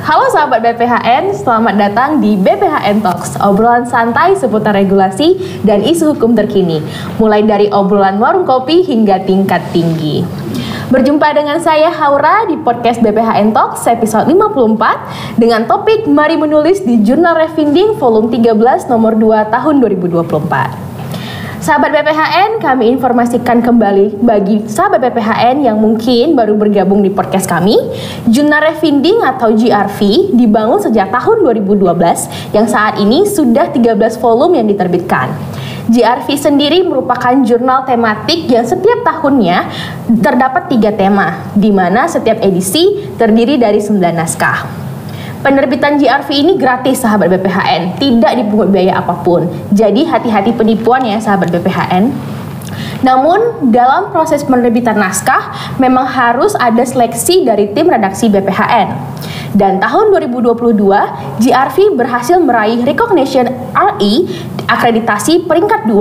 Halo sahabat BPHN, selamat datang di BPHN Talks, obrolan santai seputar regulasi dan isu hukum terkini, mulai dari obrolan warung kopi hingga tingkat tinggi. Berjumpa dengan saya Haura di podcast BPHN Talks episode 54 dengan topik Mari Menulis di Jurnal Refindim volume 13 nomor 2 tahun 2024. Sahabat BPHN, kami informasikan kembali bagi sahabat BPHN yang mungkin baru bergabung di podcast kami. Jurnal Refindim atau JRV dibangun sejak tahun 2012 yang saat ini sudah 13 volume yang diterbitkan. JRV sendiri merupakan jurnal tematik yang setiap tahunnya terdapat 3 tema, di mana setiap edisi terdiri dari 9 naskah. Penerbitan JRV ini gratis sahabat BPHN, tidak dipungut biaya apapun. Jadi hati-hati penipuan ya sahabat BPHN. Namun dalam proses penerbitan naskah memang harus ada seleksi dari tim redaksi BPHN. Dan tahun 2022 JRV berhasil meraih recognition RE akreditasi peringkat 2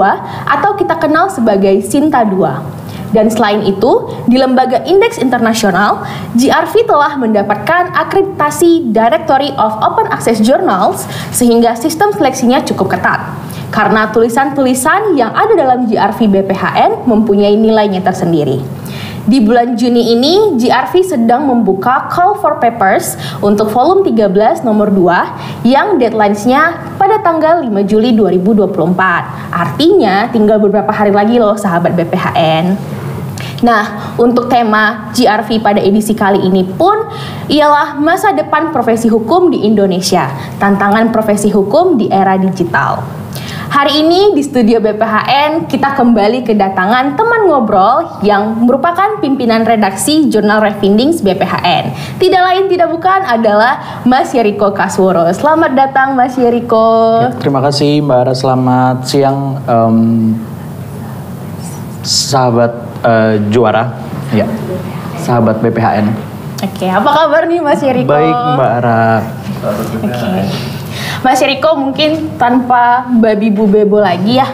atau kita kenal sebagai Sinta 2. Dan selain itu, di lembaga indeks internasional, JRV telah mendapatkan akreditasi Directory of Open Access Journals sehingga sistem seleksinya cukup ketat. Karena tulisan-tulisan yang ada dalam JRV BPHN mempunyai nilainya tersendiri. Di bulan Juni ini, JRV sedang membuka Call for Papers untuk volume 13 nomor 2 yang deadline-nya pada tanggal 5 Juli 2024. Artinya tinggal beberapa hari lagi loh sahabat BPHN. Nah, untuk tema JRV pada edisi kali ini pun ialah masa depan profesi hukum di Indonesia, tantangan profesi hukum di era digital. Hari ini di studio BPHN kita kembali kedatangan teman ngobrol yang merupakan pimpinan redaksi Jurnal Refindim BPHN. Tidak lain tidak bukan adalah Mas Yeriko Kasworo. Selamat datang Mas Yeriko. Ya, terima kasih Mbak Ara, selamat siang sahabat juara, ya, sahabat BPHN. Oke, apa kabar nih Mas Yeriko? Baik Mbak Ara. Oke. Mas Yeriko, mungkin tanpa babi bu bebo lagi ya,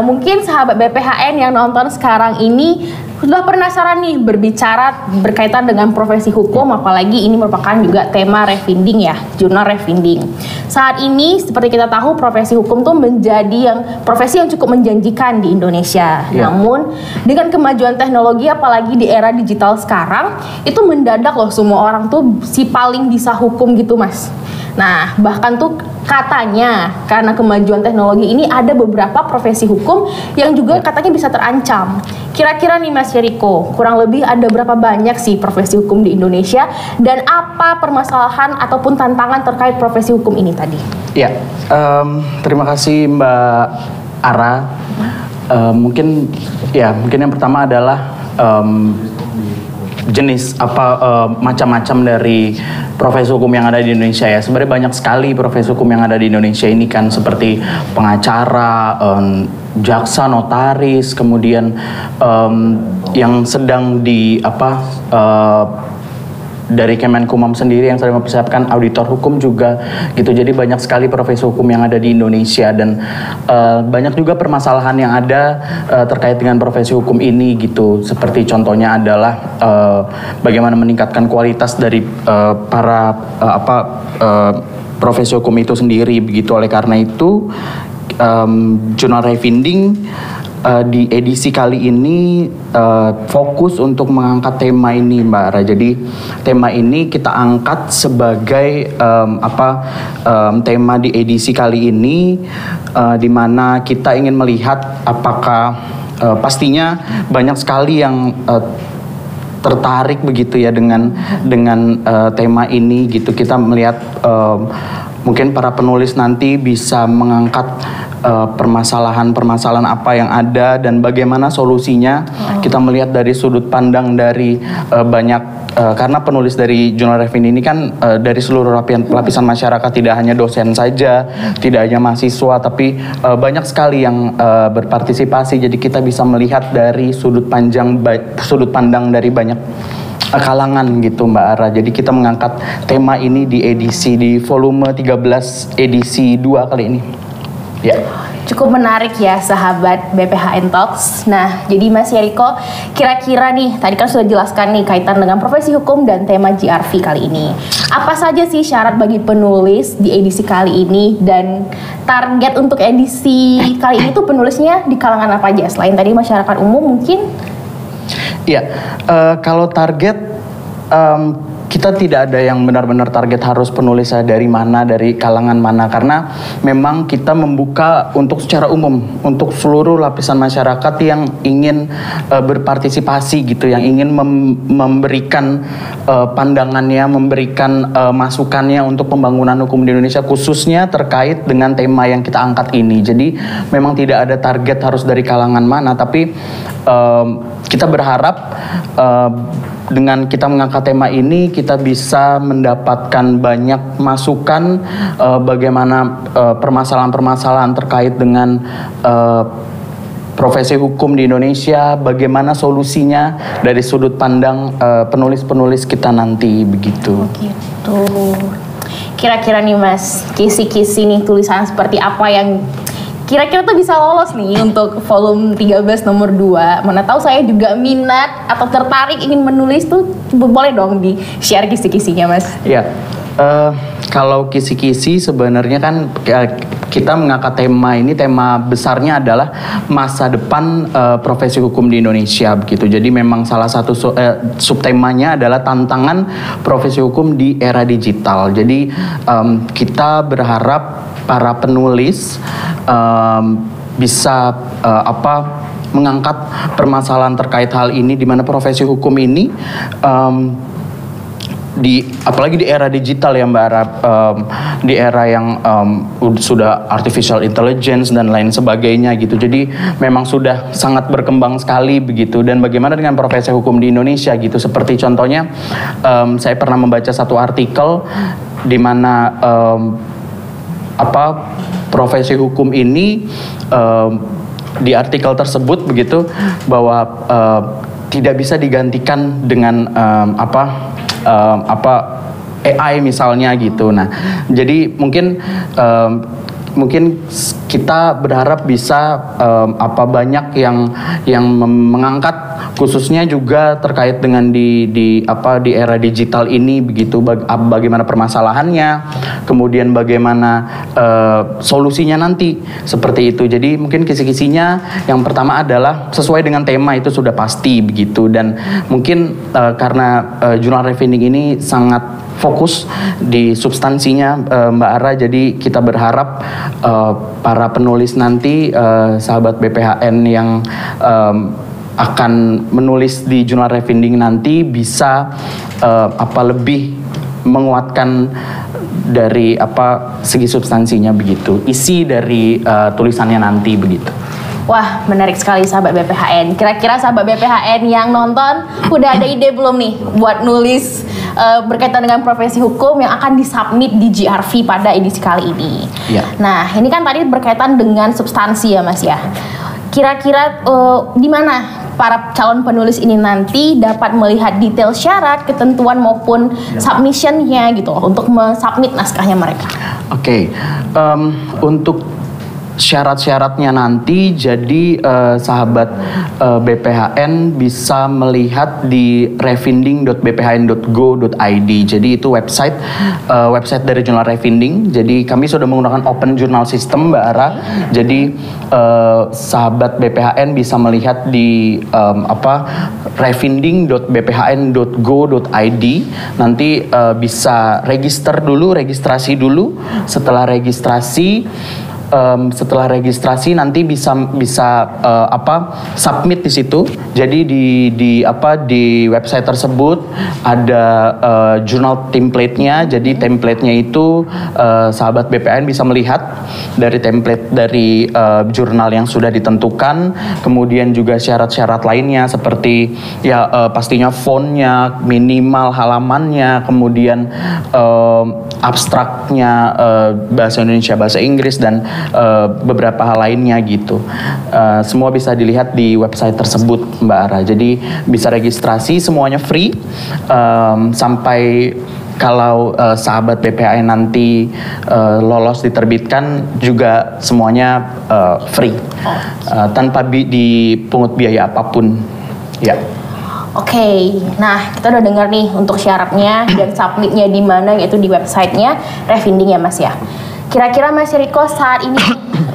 mungkin sahabat BPHN yang nonton sekarang ini sudah penasaran nih berbicara berkaitan dengan profesi hukum, apalagi ini merupakan juga tema Refindim ya, Jurnal Refindim. Saat ini seperti kita tahu profesi hukum tuh menjadi profesi yang cukup menjanjikan di Indonesia. Namun dengan kemajuan teknologi apalagi di era digital sekarang itu mendadak loh semua orang tuh si paling bisa hukum gitu Mas. Nah, bahkan tuh katanya karena kemajuan teknologi ini ada beberapa profesi hukum yang juga katanya bisa terancam. Kira-kira nih Mas Yeriko, kurang lebih ada berapa banyak sih profesi hukum di Indonesia dan apa permasalahan ataupun tantangan terkait profesi hukum ini tadi? Ya, terima kasih Mbak Ara. Mungkin yang pertama adalah jenis macam-macam dari profesi hukum yang ada di Indonesia ya. Sebenarnya banyak sekali profesi hukum yang ada di Indonesia ini kan, seperti pengacara, jaksa, notaris, kemudian yang sedang dari Kemenkumham sendiri yang sedang mempersiapkan auditor hukum juga gitu. Jadi banyak sekali profesi hukum yang ada di Indonesia dan banyak juga permasalahan yang ada terkait dengan profesi hukum ini gitu. Seperti contohnya adalah bagaimana meningkatkan kualitas dari profesi hukum itu sendiri begitu. Oleh karena itu Jurnal Refindim di edisi kali ini fokus untuk mengangkat tema ini Mbak Ara. Jadi tema ini kita angkat sebagai tema di edisi kali ini di mana kita ingin melihat apakah pastinya banyak sekali yang tertarik begitu ya dengan tema ini gitu. Kita melihat mungkin para penulis nanti bisa mengangkat permasalahan-permasalahan apa yang ada dan bagaimana solusinya. Kita melihat dari sudut pandang dari karena penulis dari Jurnal Refindim ini kan dari seluruh lapisan masyarakat, tidak hanya dosen saja, tidak hanya mahasiswa, tapi banyak sekali yang berpartisipasi. Jadi kita bisa melihat dari sudut pandang dari banyak kalangan gitu Mbak Ara. Jadi kita mengangkat tema ini di volume 13 edisi 2 kali ini. Ya. Cukup menarik ya sahabat BPHN Talks. Nah, jadi Mas Yeriko, kira-kira nih, tadi kan sudah jelaskan nih kaitan dengan profesi hukum dan tema GRV kali ini. Apa saja sih syarat bagi penulis di edisi kali ini, dan target untuk edisi kali ini tuh penulisnya di kalangan apa aja? Selain tadi masyarakat umum mungkin? Ya, kalau target kita tidak ada yang benar-benar target harus penulisnya dari mana, dari kalangan mana, karena memang kita membuka untuk secara umum, untuk seluruh lapisan masyarakat yang ingin berpartisipasi gitu, yang ingin memberikan pandangannya, memberikan masukannya untuk pembangunan hukum di Indonesia, khususnya terkait dengan tema yang kita angkat ini. Jadi memang tidak ada target harus dari kalangan mana, tapi kita berharap dengan kita mengangkat tema ini, kita bisa mendapatkan banyak masukan bagaimana permasalahan-permasalahan terkait dengan profesi hukum di Indonesia, bagaimana solusinya dari sudut pandang penulis-penulis kita nanti, begitu. Gitu. Kira-kira nih Mas, kisi-kisi nih tulisan seperti apa yang kira-kira tuh bisa lolos nih untuk volume 13 nomor 2. Mana tahu saya juga minat atau tertarik ingin menulis tuh, boleh dong di share kisi-kisinya Mas. Ya, kalau kisi-kisi sebenarnya kan kita mengangkat tema ini, tema besarnya adalah masa depan profesi hukum di Indonesia begitu. Jadi memang salah satu subtemanya adalah tantangan profesi hukum di era digital. Jadi kita berharap para penulis bisa mengangkat permasalahan terkait hal ini, di mana profesi hukum ini apalagi di era digital ya Mbak Ara, di era yang sudah artificial intelligence dan lain sebagainya gitu. Jadi memang sudah sangat berkembang sekali begitu. Dan bagaimana dengan profesi hukum di Indonesia gitu? Seperti contohnya saya pernah membaca satu artikel di mana profesi hukum ini di artikel tersebut begitu, bahwa tidak bisa digantikan dengan AI misalnya gitu. Nah, jadi mungkin kita berharap bisa banyak yang mengangkat, khususnya juga terkait dengan di era digital ini begitu, bagaimana permasalahannya, kemudian bagaimana solusinya nanti, seperti itu. Jadi mungkin kisi-kisinya yang pertama adalah sesuai dengan tema, itu sudah pasti begitu. Dan mungkin karena jurnal Refindig ini sangat fokus di substansinya Mbak Ara, jadi kita berharap para penulis nanti, sahabat BPHN yang akan menulis di jurnal Refindig nanti bisa lebih menguatkan dari segi substansinya begitu, isi dari tulisannya nanti begitu. Wah, menarik sekali sahabat BPHN. Kira-kira sahabat BPHN yang nonton udah ada ide belum nih buat nulis berkaitan dengan profesi hukum yang akan disubmit di GRV pada edisi kali ini? Ya. Nah, ini kan tadi berkaitan dengan substansi ya Mas ya. Kira-kira di mana para calon penulis ini nanti dapat melihat detail syarat, ketentuan maupun submissionnya gitu untuk mensubmit naskahnya mereka? Oke. Untuk syarat-syaratnya nanti, jadi sahabat BPHN bisa melihat di refindig.bphn.go.id. Jadi itu website dari jurnal Refindig. Jadi kami sudah menggunakan open journal system Mbak Ara. Jadi sahabat BPHN bisa melihat di refindig.bphn.go.id. Nanti bisa registrasi dulu. Setelah registrasi nanti bisa submit di situ. Jadi di website tersebut ada jurnal template-nya. Jadi template-nya itu sahabat BPHN bisa melihat dari template dari jurnal yang sudah ditentukan. Kemudian juga syarat-syarat lainnya seperti pastinya fontnya, minimal halamannya, kemudian abstraknya bahasa Indonesia, bahasa Inggris, dan beberapa hal lainnya gitu. Semua bisa dilihat di website tersebut Mbak Ara. Jadi bisa registrasi, semuanya free sampai kalau sahabat BPHN nanti lolos diterbitkan juga semuanya free, tanpa dipungut biaya apapun. Ya. Oke, nah kita udah dengar nih untuk syaratnya dan submitnya di mana, yaitu di websitenya Refinding ya Mas ya. Kira-kira Mas Riko saat ini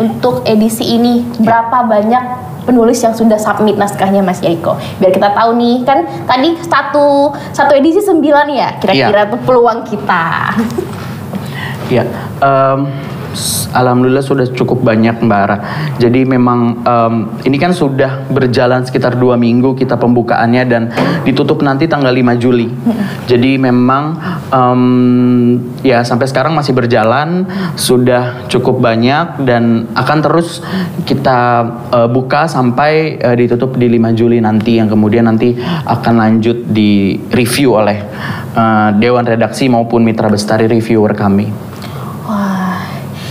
untuk edisi ini berapa banyak penulis yang sudah submit naskahnya Mas Riko? Biar kita tahu nih, kan tadi satu edisi 9 ya, kira-kira tuh peluang kita. Ya, alhamdulillah sudah cukup banyak Mbak Ara. Jadi memang ini kan sudah berjalan sekitar 2 minggu kita pembukaannya dan ditutup nanti tanggal 5 Juli. Jadi memang ya sampai sekarang masih berjalan, sudah cukup banyak dan akan terus kita buka sampai ditutup di 5 Juli nanti, yang kemudian nanti akan lanjut di review oleh Dewan Redaksi maupun Mitra Bestari reviewer kami.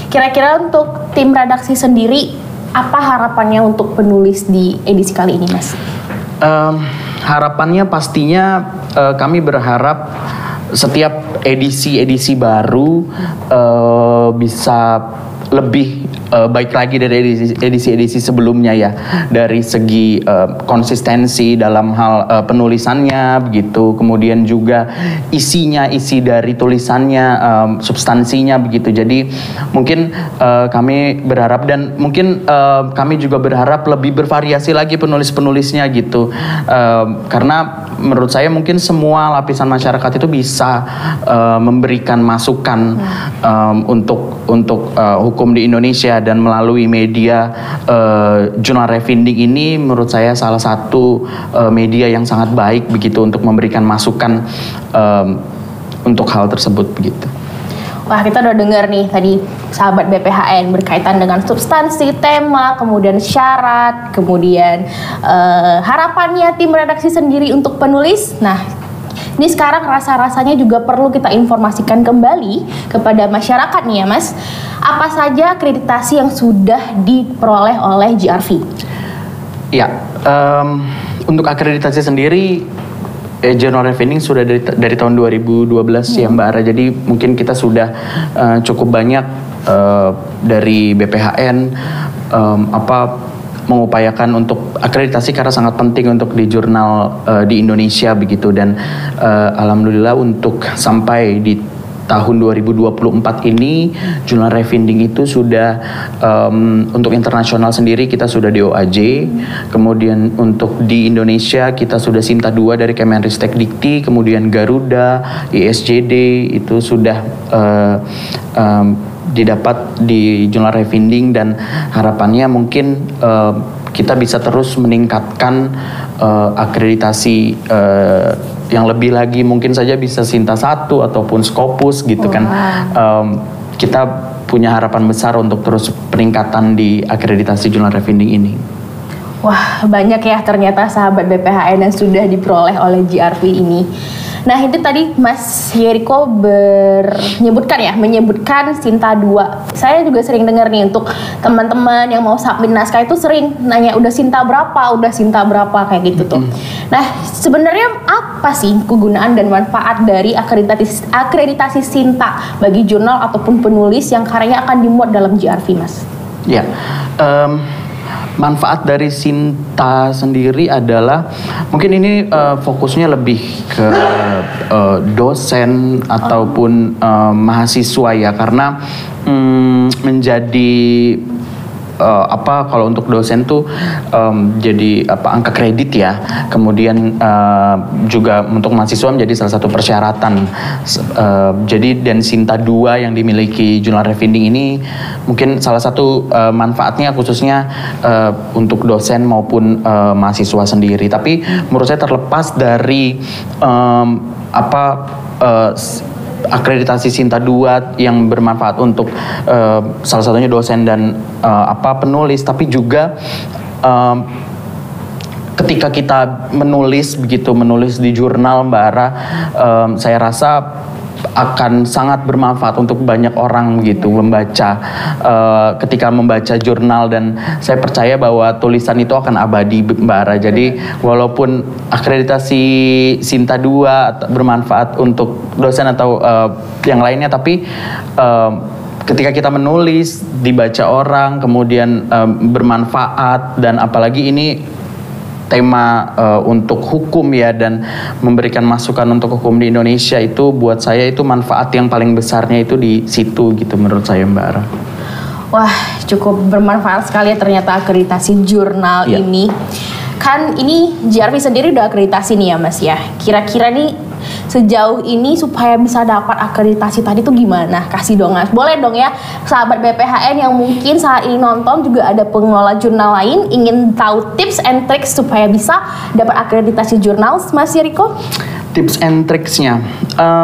Kira-kira untuk tim redaksi sendiri, apa harapannya untuk penulis di edisi kali ini, Mas? Harapannya pastinya kami berharap setiap edisi baru bisa lebih baik lagi dari edisi sebelumnya ya, dari segi konsistensi dalam hal penulisannya begitu, kemudian juga isi dari tulisannya, substansinya begitu. Jadi mungkin kami berharap, dan mungkin kami juga berharap lebih bervariasi lagi penulis-penulisnya gitu, karena menurut saya mungkin semua lapisan masyarakat itu bisa memberikan masukan untuk hukum di Indonesia, dan melalui media Jurnal Refinding ini menurut saya salah satu media yang sangat baik begitu untuk memberikan masukan untuk hal tersebut begitu. Wah, kita udah dengar nih tadi sahabat BPHN berkaitan dengan substansi, tema, kemudian syarat, kemudian harapannya tim redaksi sendiri untuk penulis. Nah, ini sekarang rasa-rasanya juga perlu kita informasikan kembali kepada masyarakat nih ya Mas. Apa saja akreditasi yang sudah diperoleh oleh JRV? Ya, untuk akreditasi sendiri Jurnal Refinding sudah dari tahun 2012 ya Mbak Ara. Jadi mungkin kita sudah cukup banyak dari BPHN mengupayakan untuk akreditasi karena sangat penting untuk di jurnal di Indonesia begitu, dan alhamdulillah untuk sampai di tahun 2024 ini Jurnal Refinding itu sudah untuk internasional sendiri kita sudah di OAJ, kemudian untuk di Indonesia kita sudah Sinta 2 dari Kemenristek Dikti, kemudian Garuda, ISJD itu sudah didapat di Jurnal Refinding, dan harapannya mungkin kita bisa terus meningkatkan akreditasi yang lebih lagi, mungkin saja bisa Sinta 1 ataupun Scopus gitu kan. Kita punya harapan besar untuk terus peningkatan di akreditasi Jurnal Refinding ini. Wah, banyak ya ternyata sahabat BPHN yang sudah diperoleh oleh JRV ini. Nah, itu tadi Mas Yeriko menyebutkan Sinta 2. Saya juga sering dengar nih untuk teman-teman yang mau submit naskah itu sering nanya udah Sinta berapa kayak gitu tuh. Nah, sebenarnya apa sih kegunaan dan manfaat dari akreditasi Sinta bagi jurnal ataupun penulis yang karyanya akan dimuat dalam JRV, Mas? Ya, manfaat dari Sinta sendiri adalah mungkin ini fokusnya lebih ke dosen ataupun mahasiswa ya, karena menjadi kalau untuk dosen tuh jadi angka kredit ya, kemudian juga untuk mahasiswa menjadi salah satu persyaratan. Jadi dan Sinta 2 yang dimiliki Jurnal Refinding ini mungkin salah satu manfaatnya khususnya untuk dosen maupun mahasiswa sendiri. Tapi menurut saya terlepas dari akreditasi Sinta 2 yang bermanfaat untuk salah satunya dosen dan penulis, tapi juga ketika kita menulis di jurnal Mbak Ara, saya rasa akan sangat bermanfaat untuk banyak orang gitu membaca ketika membaca jurnal, dan saya percaya bahwa tulisan itu akan abadi Mbak Ara. Jadi walaupun akreditasi Sinta 2 bermanfaat untuk dosen atau yang lainnya, tapi ketika kita menulis dibaca orang kemudian bermanfaat, dan apalagi ini tema untuk hukum ya, dan memberikan masukan untuk hukum di Indonesia, itu buat saya itu manfaat yang paling besarnya itu di situ gitu menurut saya Mbak Ara. Wah, cukup bermanfaat sekali ya ternyata akreditasi jurnal ini. Kan ini JRV sendiri udah akreditasi nih ya Mas ya. Kira-kira nih sejauh ini supaya bisa dapat akreditasi tadi tuh gimana? Kasih dong Mas. Boleh dong ya sahabat BPHN yang mungkin saat ini nonton juga ada pengelola jurnal lain ingin tahu tips and tricks supaya bisa dapat akreditasi jurnal, Mas Yeriko? Tips and tricksnya,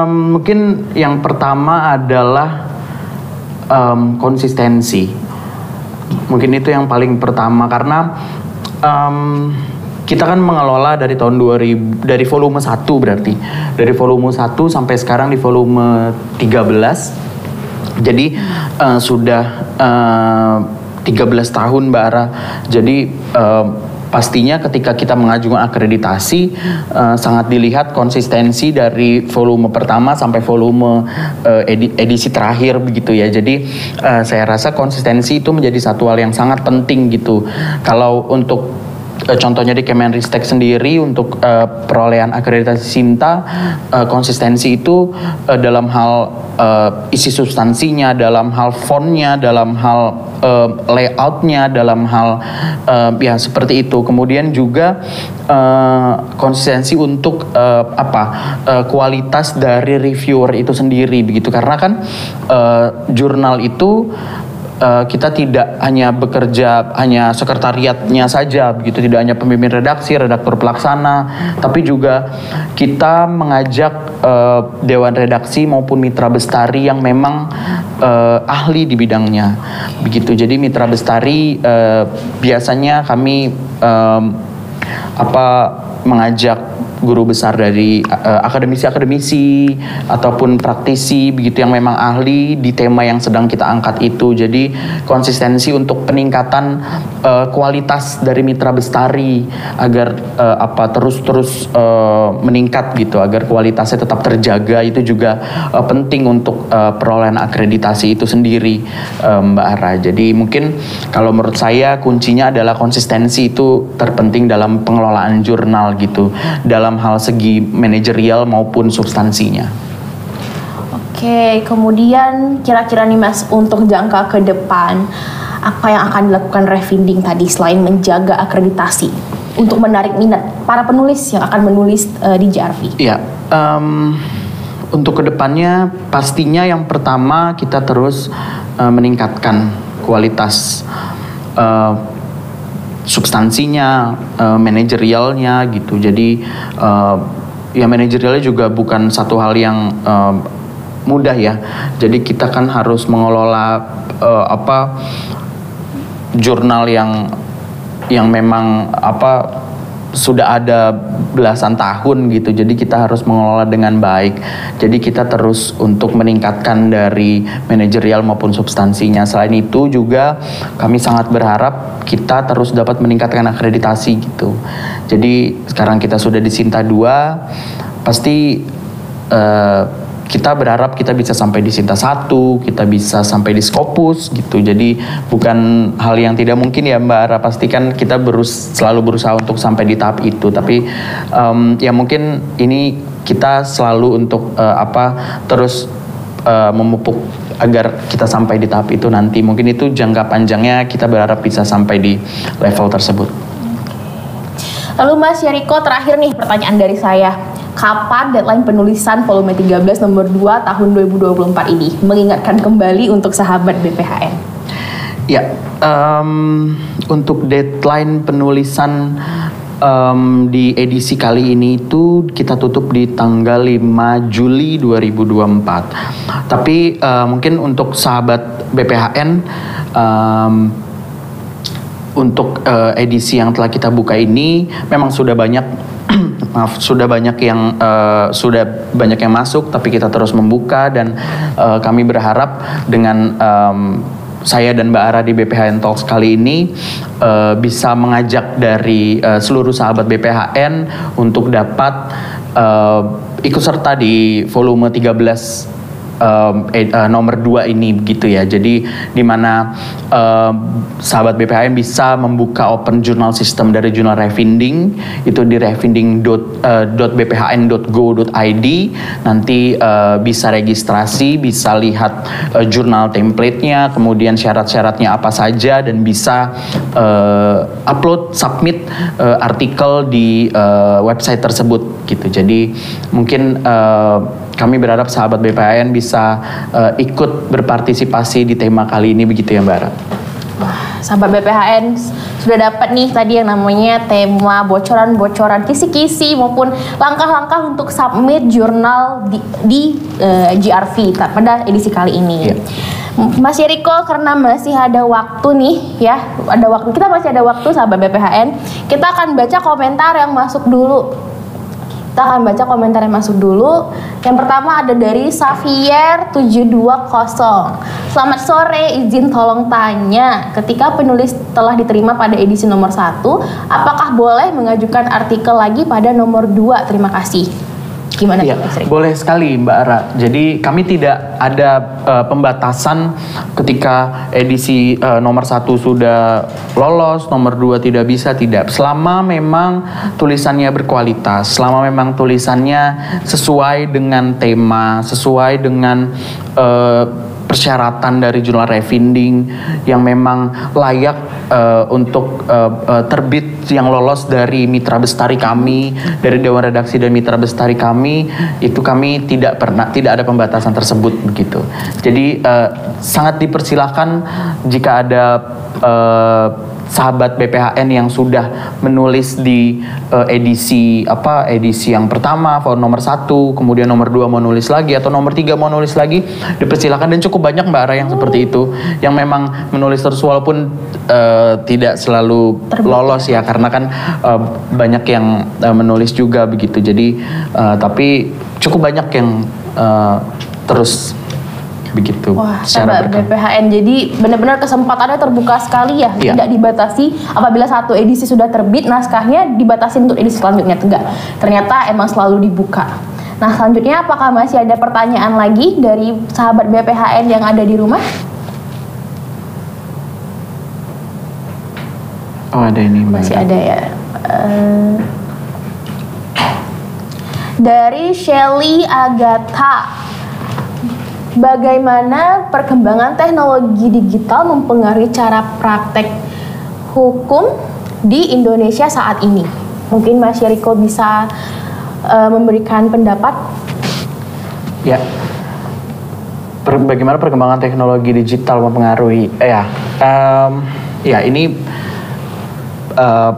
mungkin yang pertama adalah konsistensi. Mungkin itu yang paling pertama, karena kita kan mengelola dari tahun 2000, dari volume 1 berarti. Dari volume 1 sampai sekarang di volume 13. Jadi sudah 13 tahun Mbak Ara. Jadi pastinya ketika kita mengajukan akreditasi sangat dilihat konsistensi dari volume pertama sampai volume edisi terakhir begitu ya. Jadi saya rasa konsistensi itu menjadi satu hal yang sangat penting gitu. Kalau untuk contohnya di Kemenristek sendiri untuk perolehan akreditasi Sinta, konsistensi itu dalam hal isi substansinya, dalam hal fontnya, dalam hal layoutnya, dalam hal ya seperti itu. Kemudian juga konsistensi untuk kualitas dari reviewer itu sendiri begitu, karena kan jurnal itu kita tidak hanya bekerja hanya sekretariatnya saja begitu, tidak hanya pembimbing redaksi, redaktur pelaksana, tapi juga kita mengajak dewan redaksi maupun mitra bestari yang memang ahli di bidangnya begitu. Jadi mitra bestari biasanya kami mengajak guru besar dari akademisi-akademisi ataupun praktisi begitu yang memang ahli di tema yang sedang kita angkat itu. Jadi konsistensi untuk peningkatan kualitas dari mitra bestari agar terus meningkat gitu, agar kualitasnya tetap terjaga, itu juga penting untuk perolehan akreditasi itu sendiri Mbak Ara. Jadi mungkin kalau menurut saya kuncinya adalah konsistensi itu terpenting dalam pengelolaan jurnal gitu, dalam hal segi manajerial maupun substansinya. Oke, kemudian kira-kira nih Mas, untuk jangka ke depan apa yang akan dilakukan Revinding tadi selain menjaga akreditasi untuk menarik minat para penulis yang akan menulis di JRV? Ya, untuk kedepannya pastinya yang pertama kita terus meningkatkan kualitas substansinya, manajerialnya gitu. Jadi ya manajerialnya juga bukan satu hal yang mudah ya. Jadi kita kan harus mengelola jurnal yang memang sudah ada belasan tahun gitu. Jadi kita harus mengelola dengan baik. Jadi kita terus untuk meningkatkan dari manajerial maupun substansinya. Selain itu juga kami sangat berharap kita terus dapat meningkatkan akreditasi gitu. Jadi sekarang kita sudah di Sinta 2, pasti kita berharap kita bisa sampai di Sinta 1, kita bisa sampai di Scopus gitu. Jadi bukan hal yang tidak mungkin ya Mbak Ara, pastikan kita selalu berusaha untuk sampai di tahap itu. Tapi ya mungkin ini kita selalu untuk terus memupuk agar kita sampai di tahap itu nanti. Mungkin itu jangka panjangnya kita berharap bisa sampai di level tersebut. Lalu Mas Yeriko, terakhir nih pertanyaan dari saya. Kapan deadline penulisan volume 13 nomor 2 tahun 2024 ini? Mengingatkan kembali untuk sahabat BPHN. Ya, untuk deadline penulisan di edisi kali ini itu kita tutup di tanggal 5 Juli 2024. Tapi mungkin untuk sahabat BPHN, untuk edisi yang telah kita buka ini memang sudah banyak sudah banyak yang masuk, tapi kita terus membuka dan kami berharap dengan saya dan Mbak Ara di BPHN Talks kali ini bisa mengajak dari seluruh sahabat BPHN untuk dapat ikut serta di volume 13 nomor 2 ini begitu ya. Jadi di mana sahabat BPHN bisa membuka open journal system dari jurnal Refinding itu di refinding.bphn.go.id. Nanti bisa registrasi, bisa lihat jurnal template-nya, kemudian syarat-syaratnya apa saja, dan bisa upload, submit artikel di website tersebut gitu. Jadi mungkin kami berharap sahabat BPHN bisa ikut berpartisipasi di tema kali ini begitu ya Mbak Ara. Wah, sahabat BPHN sudah dapat nih tadi yang namanya tema bocoran-bocoran kisi-kisi maupun langkah-langkah untuk submit jurnal di GRV pada edisi kali ini. Yeah. Mas Yeriko, karena masih ada waktu nih ya, kita masih ada waktu sahabat BPHN, kita akan baca komentar yang masuk dulu. Yang pertama ada dari Xavier 720. Selamat sore, izin tolong tanya, ketika penulis telah diterima pada edisi nomor 1, apakah boleh mengajukan artikel lagi pada nomor 2? Terima kasih. Gimana ya, boleh sekali Mbak Ara. Jadi kami tidak ada pembatasan ketika edisi nomor 1 sudah lolos, nomor 2 tidak bisa, tidak. Selama memang tulisannya berkualitas, selama memang tulisannya sesuai dengan tema, sesuai dengan persyaratan dari jurnal Refinding yang memang layak untuk terbit, yang lolos dari mitra bestari kami, dari Dewan Redaksi dan mitra bestari kami, itu kami tidak ada pembatasan tersebut begitu. Jadi sangat dipersilahkan jika ada sahabat BPHN yang sudah menulis di edisi yang pertama, nomor 1, kemudian nomor 2 mau nulis lagi, atau nomor 3 mau nulis lagi, dipersilakan. Dan cukup banyak Mbak Ara yang seperti itu, yang memang menulis terus walaupun tidak selalu lolos ya, karena kan banyak yang menulis juga begitu. Jadi tapi cukup banyak yang terus begitu. Wah, sahabat BPHN, jadi benar-benar kesempatannya terbuka sekali ya, tidak dibatasi. Apabila satu edisi sudah terbit, naskahnya dibatasi untuk edisi selanjutnya, enggak. Ternyata emang selalu dibuka. Nah, selanjutnya apakah masih ada pertanyaan lagi dari sahabat BPHN yang ada di rumah? Oh, ada ini Mbak. Masih ada ya. Dari Shelly Agatha, bagaimana perkembangan teknologi digital mempengaruhi cara praktek hukum di Indonesia saat ini? Mungkin Mas Yeriko bisa memberikan pendapat. Ya, bagaimana perkembangan teknologi digital mempengaruhi? Ya ini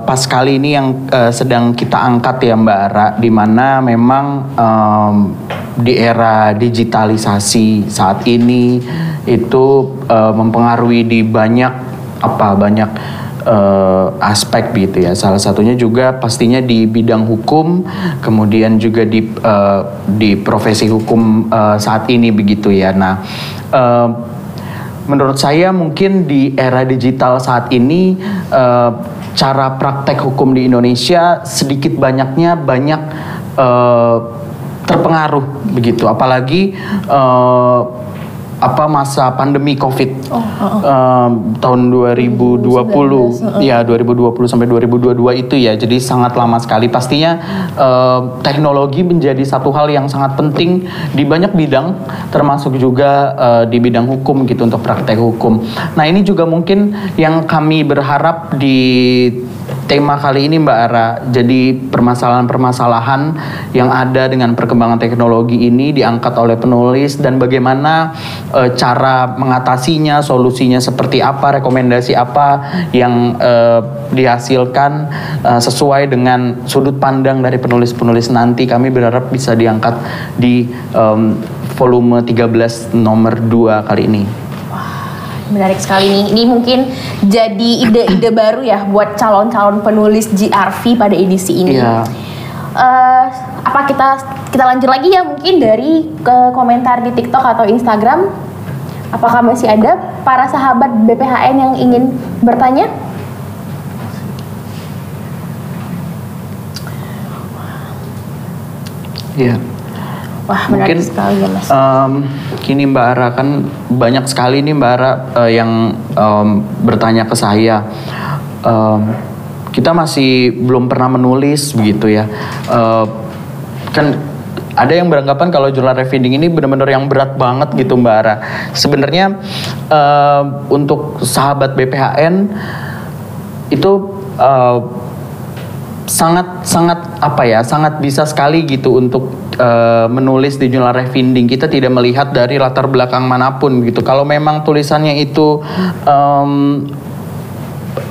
pas kali ini yang sedang kita angkat ya Mbak Ara, di mana memang di era digitalisasi saat ini itu mempengaruhi di banyak aspek gitu ya. Salah satunya juga pastinya di bidang hukum, kemudian juga di profesi hukum saat ini begitu ya. Nah, menurut saya mungkin di era digital saat ini cara praktek hukum di Indonesia sedikit banyaknya terpengaruh begitu, apalagi masa pandemi COVID tahun 2020 ya, 2020 sampai 2022 itu ya, jadi sangat lama sekali. Pastinya teknologi menjadi satu hal yang sangat penting di banyak bidang, termasuk juga di bidang hukum gitu, untuk praktek hukum. Nah, ini juga mungkin yang kami berharap di tema kali ini Mbak Ara. Jadi permasalahan-permasalahan yang ada dengan perkembangan teknologi ini diangkat oleh penulis, dan bagaimana cara mengatasinya, solusinya seperti apa, rekomendasi apa yang dihasilkan sesuai dengan sudut pandang dari penulis-penulis nanti. Kami berharap bisa diangkat di volume 13 nomor 2 kali ini. Menarik sekali nih. Ini mungkin jadi ide-ide baru ya buat calon-calon penulis GRV pada edisi ini. Iya. Apa kita lanjut lagi ya mungkin dari ke komentar di TikTok atau Instagram. Apakah masih ada para sahabat BPHN yang ingin bertanya? Iya. Wah, menarik Mungkin sekali ya Mas. Kini Mbak Ara kan banyak sekali nih Mbak Ara yang bertanya ke saya. Kita masih belum pernah menulis begitu ya. Kan ada yang beranggapan kalau journal reading ini benar-benar yang berat banget gitu Mbak Ara. Sebenarnya untuk sahabat BPHN itu sangat bisa sekali gitu untuk menulis di jurnal reading. Kita tidak melihat dari latar belakang manapun gitu. Kalau memang tulisannya itu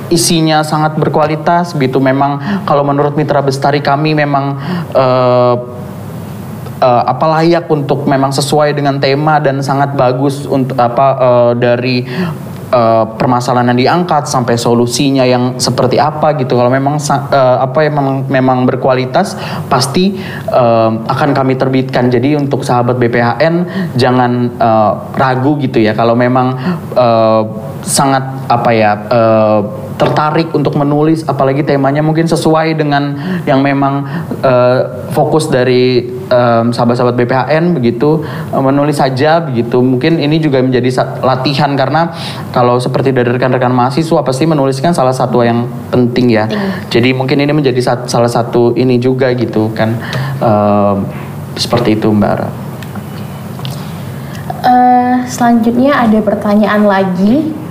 isinya sangat berkualitas gitu, memang kalau menurut Mitra Bestari kami memang layak untuk memang sesuai dengan tema dan sangat bagus untuk dari permasalahan yang diangkat sampai solusinya yang seperti apa gitu. Kalau memang memang berkualitas pasti akan kami terbitkan. Jadi untuk sahabat BPHN jangan ragu gitu ya. Kalau memang sangat tertarik untuk menulis, apalagi temanya mungkin sesuai dengan yang memang fokus dari sahabat-sahabat BPHN begitu, menulis saja begitu. Mungkin ini juga menjadi latihan karena kalau seperti dari rekan-rekan mahasiswa pasti menuliskan salah satu yang penting ya. Jadi mungkin ini menjadi salah satu ini juga gitu kan, seperti itu Mbak Ara. Selanjutnya ada pertanyaan lagi.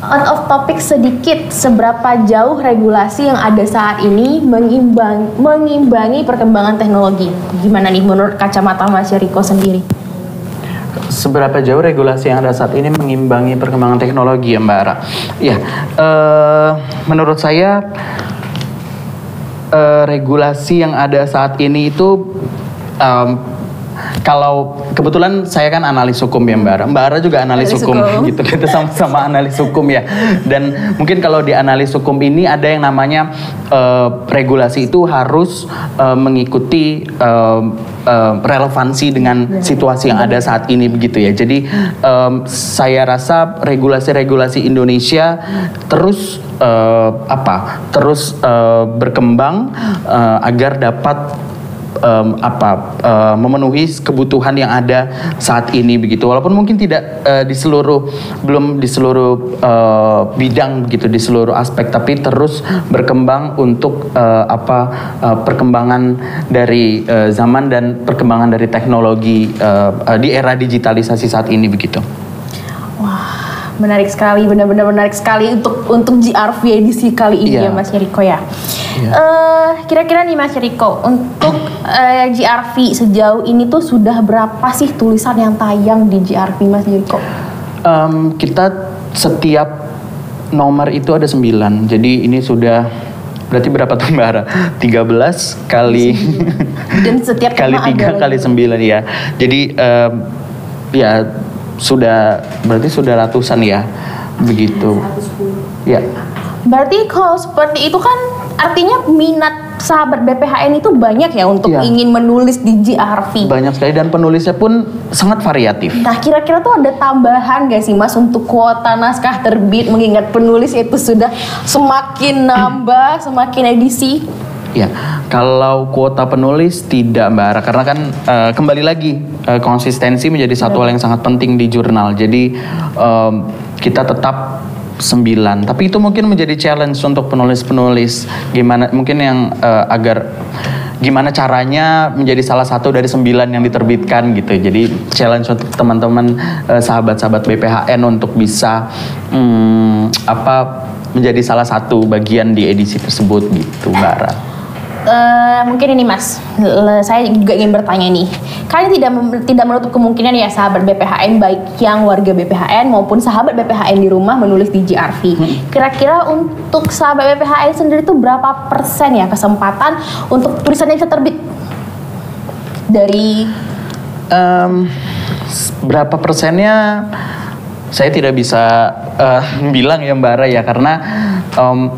Out of topic sedikit, seberapa jauh regulasi yang ada saat ini mengimbangi perkembangan teknologi? Gimana nih menurut kacamata Mas Riko sendiri? Seberapa jauh regulasi yang ada saat ini mengimbangi perkembangan teknologi ya Mbak Ara? Ya, menurut saya regulasi yang ada saat ini itu kalau kebetulan saya kan analis hukum ya Mbak Ara. Mbak Ara juga analis hukum gitu. Kita sama-sama analis hukum ya. Dan mungkin kalau di analis hukum ini ada yang namanya regulasi itu harus mengikuti relevansi dengan situasi yang ada saat ini begitu ya. Jadi saya rasa regulasi-regulasi Indonesia terus berkembang agar dapat memenuhi kebutuhan yang ada saat ini begitu. Walaupun mungkin tidak belum di seluruh bidang begitu, di seluruh aspek, tapi terus berkembang untuk perkembangan dari zaman dan perkembangan dari teknologi di era digitalisasi saat ini begitu. Wah, menarik sekali, benar-benar menarik sekali untuk GRV edisi kali ini ya Mas Riko ya. Kira-kira nih Mas Riko, untuk GRV sejauh ini tuh sudah berapa sih tulisan yang tayang di GRV Mas Riko? Kita setiap nomor itu ada 9. Jadi ini sudah berarti berapa tuh Mbak Ara? 13 kali dan setiap kali 3 kali 9 ya. Jadi ya berarti sudah ratusan ya. Begitu. 110. Ya. Berarti kalau seperti itu kan artinya minat sahabat BPHN itu banyak ya untuk ingin menulis di GRV. Banyak sekali dan penulisnya pun sangat variatif. Nah kira-kira tuh ada tambahan gak sih Mas untuk kuota naskah terbit, mengingat penulis itu sudah semakin nambah, semakin edisi? Ya, kalau kuota penulis tidak Mbak Ara, karena kan kembali lagi konsistensi menjadi satu hal yang sangat penting di jurnal. Jadi kita tetap 9, tapi itu mungkin menjadi challenge untuk penulis-penulis. Gimana mungkin yang gimana caranya menjadi salah satu dari 9 yang diterbitkan gitu. Jadi challenge untuk teman-teman sahabat-sahabat BPHN untuk bisa menjadi salah satu bagian di edisi tersebut gitu Mbak Ara. Mungkin ini Mas, saya juga ingin bertanya nih. Kalian tidak menutup kemungkinan ya sahabat BPHN, baik yang warga BPHN maupun sahabat BPHN di rumah menulis di GRV. Kira-kira untuk sahabat BPHN sendiri itu berapa persen ya kesempatan untuk tulisannya bisa terbit? Dari berapa persennya saya tidak bisa bilang ya Mbak Ara ya, karena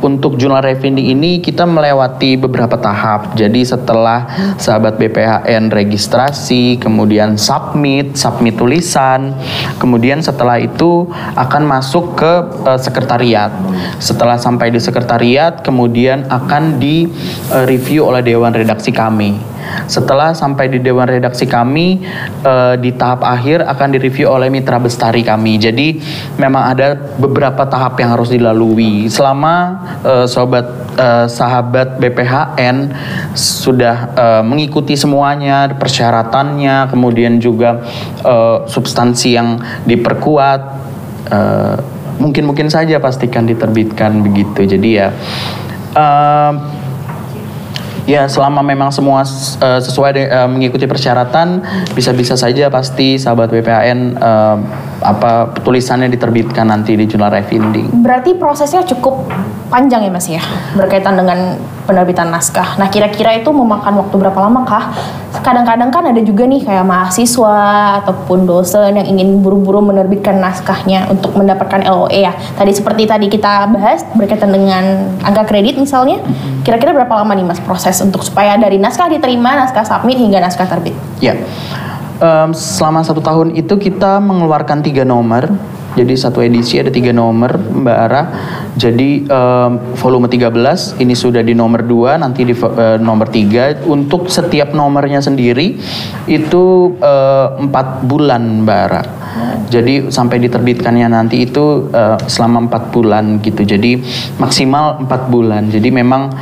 Untuk jurnal refinding ini kita melewati beberapa tahap. Jadi setelah sahabat BPHN registrasi, kemudian submit tulisan, kemudian setelah itu akan masuk ke sekretariat. Setelah sampai di sekretariat, kemudian akan di review oleh dewan redaksi kami. Setelah sampai di dewan redaksi kami, di tahap akhir akan direview oleh mitra bestari kami. Jadi memang ada beberapa tahap yang harus dilalui. Selama sahabat BPHN sudah mengikuti semuanya, persyaratannya, kemudian juga substansi yang diperkuat, mungkin saja pastikan diterbitkan begitu. Jadi ya selama memang semua sesuai mengikuti persyaratan, bisa-bisa saja pasti sahabat BPHN tulisannya diterbitkan nanti di jurnal refinding. Berarti prosesnya cukup panjang ya Mas ya, berkaitan dengan penerbitan naskah. Nah kira-kira itu memakan waktu berapa lama kah? Kadang-kadang kan ada juga nih kayak mahasiswa ataupun dosen yang ingin buru-buru menerbitkan naskahnya untuk mendapatkan LOE ya. Tadi kita bahas berkaitan dengan angka kredit misalnya. Kira-kira berapa lama nih Mas proses untuk supaya dari naskah diterima, naskah submit hingga naskah terbit? Ya, selama 1 tahun itu kita mengeluarkan 3 nomor. Jadi satu edisi ada 3 nomor Mbak Ara. Jadi volume 13 ini sudah di nomor 2, nanti di nomor 3. Untuk setiap nomornya sendiri itu 4 bulan Mbak Ara. Jadi sampai diterbitkannya nanti itu selama 4 bulan gitu. Jadi maksimal 4 bulan. Jadi memang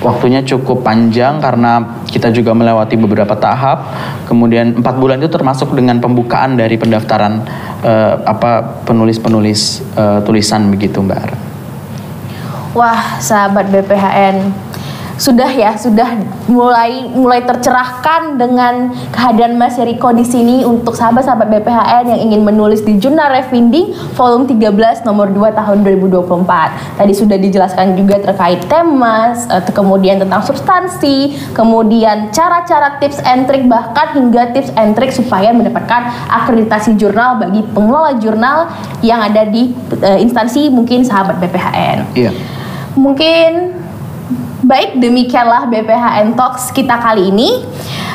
waktunya cukup panjang karena kita juga melewati beberapa tahap. Kemudian 4 bulan itu termasuk dengan pembukaan dari pendaftaran penulis-penulis tulisan begitu Mbak Ara. Wah, sahabat BPHN, sudah mulai tercerahkan dengan kehadiran Mas Yeriko di sini untuk sahabat-sahabat BPHN yang ingin menulis di jurnal refinding volume 13 nomor 2 tahun 2024. Tadi sudah dijelaskan juga terkait tema, kemudian tentang substansi, kemudian cara-cara tips and trick, bahkan hingga tips and trick supaya mendapatkan akreditasi jurnal bagi pengelola jurnal yang ada di instansi mungkin sahabat BPHN. Iya. Mungkin baik, demikianlah BPHN Talks kita kali ini.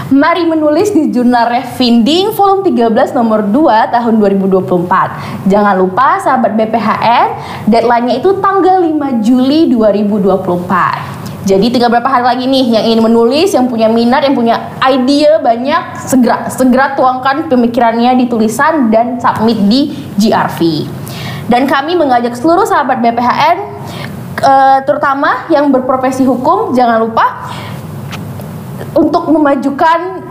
Mari menulis di jurnal refinding volume 13 nomor 2 tahun 2024. Jangan lupa sahabat BPHN, deadline-nya itu tanggal 5 Juli 2024. Jadi tinggal berapa hari lagi nih yang ingin menulis, yang punya minat, yang punya ide banyak, segera tuangkan pemikirannya di tulisan dan submit di GRV. Dan kami mengajak seluruh sahabat BPHN, terutama yang berprofesi hukum, jangan lupa untuk memajukan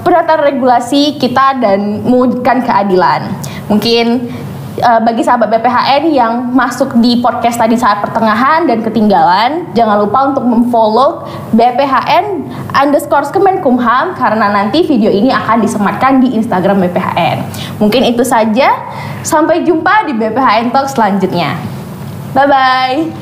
pendaftaran regulasi kita dan mewujudkan keadilan. Mungkin bagi sahabat BPHN yang masuk di podcast tadi saat pertengahan dan ketinggalan, jangan lupa untuk memfollow BPHN_Kemenkumham karena nanti video ini akan disematkan di Instagram BPHN. Mungkin itu saja, sampai jumpa di BPHN Talk selanjutnya. Bye-bye.